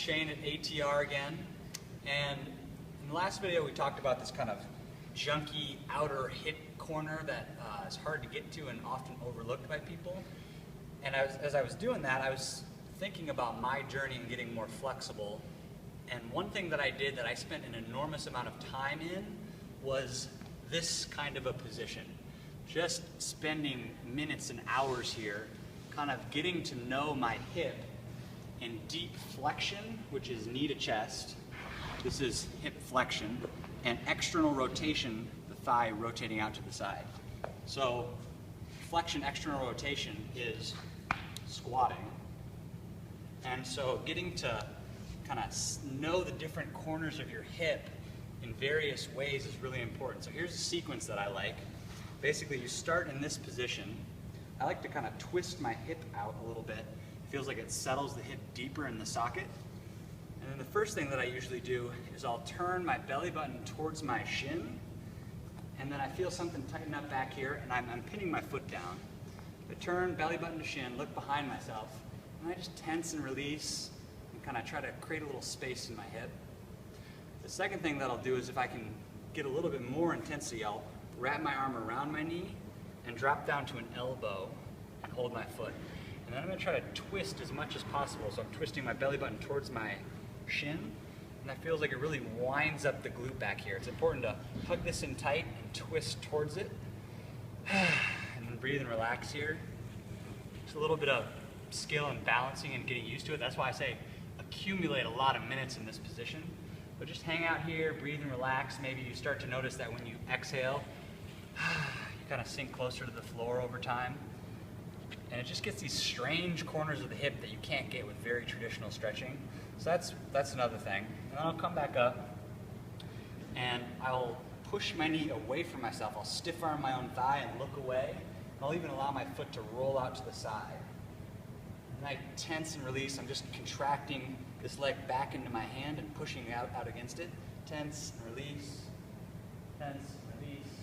Shane at ATR again, and in the last video we talked about this kind of junky outer hip corner that is hard to get to and often overlooked by people. And as I was doing that, I was thinking about my journey in getting more flexible, and one thing that I did that I spent an enormous amount of time in was this kind of a position. Just spending minutes and hours here, kind of getting to know my hip in deep flexion, which is knee to chest. This is hip flexion, and external rotation, the thigh rotating out to the side. So flexion, external rotation is squatting. And so getting to kind of know the different corners of your hip in various ways is really important. So here's a sequence that I like. Basically, you start in this position. I like to kind of twist my hip out a little bit. It feels like it settles the hip deeper in the socket. And then the first thing that I usually do is I'll turn my belly button towards my shin, and then I feel something tighten up back here, and I'm pinning my foot down. I turn belly button to shin, look behind myself, and I just tense and release and kind of try to create a little space in my hip. The second thing that I'll do is if I can get a little bit more intensity, I'll wrap my arm around my knee and drop down to an elbow and hold my foot. And then I'm going to try to twist as much as possible. So I'm twisting my belly button towards my shin, and that feels like it really winds up the glute back here. It's important to hug this in tight and twist towards it. And then breathe and relax here. Just a little bit of skill and balancing and getting used to it. That's why I say accumulate a lot of minutes in this position. But just hang out here, breathe and relax. Maybe you start to notice that when you exhale, you kind of sink closer to the floor over time. And it just gets these strange corners of the hip that you can't get with very traditional stretching. So that's another thing. And then I'll come back up and I'll push my knee away from myself. I'll stiff arm my own thigh and look away. And I'll even allow my foot to roll out to the side. And I tense and release. I'm just contracting this leg back into my hand and pushing out against it. Tense and release. Tense and release.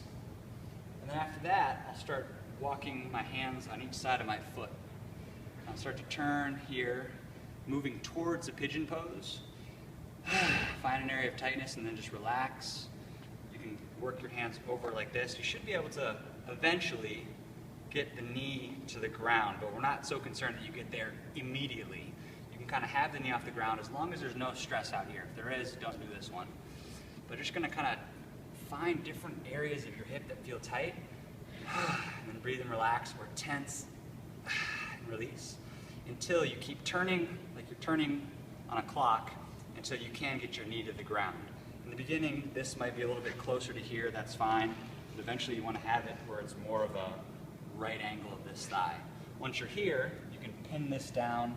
And then after that, I'll start walking my hands on each side of my foot. I'll start to turn here, moving towards a pigeon pose. Find an area of tightness and then just relax. You can work your hands over like this. You should be able to eventually get the knee to the ground, but we're not so concerned that you get there immediately. You can kind of have the knee off the ground as long as there's no stress out here. If there is, don't do this one. But just going to kind of find different areas of your hip that feel tight, and then breathe and relax, or tense and release until you keep turning like you're turning on a clock until you can get your knee to the ground. In the beginning, this might be a little bit closer to here, that's fine, but eventually you want to have it where it's more of a right angle of this thigh. Once you're here, you can pin this down,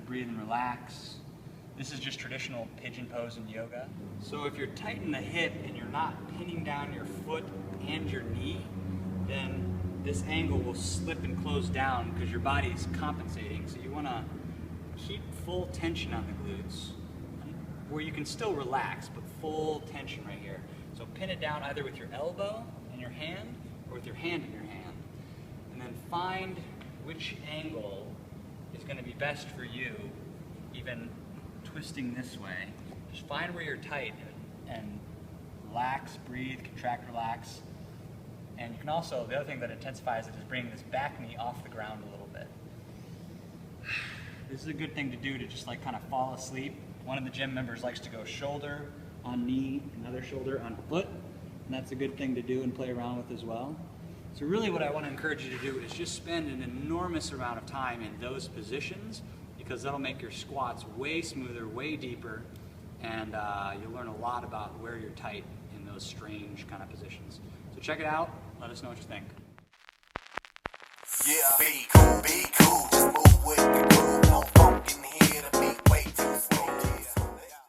breathe and relax. This is just traditional pigeon pose in yoga. So if you're tight in the hip and you're not pinning down your foot and your knee, then this angle will slip and close down because your body is compensating. So you want to keep full tension on the glutes, where you can still relax, but full tension right here. So pin it down either with your elbow in your hand or with your hand in your hand. And then find which angle is going to be best for you, even twisting this way. Just find where you're tight and relax, breathe, contract, relax. And you can also, the other thing that intensifies it is bringing this back knee off the ground a little bit. This is a good thing to do to just like kind of fall asleep. One of the gym members likes to go shoulder on knee, another shoulder on foot, and that's a good thing to do and play around with as well. So really what I want to encourage you to do is just spend an enormous amount of time in those positions, because that'll make your squats way smoother, way deeper, and you'll learn a lot about where you're tight in those strange kind of positions. So check it out, let us know what you think. Yeah, be cool, just move with the groove.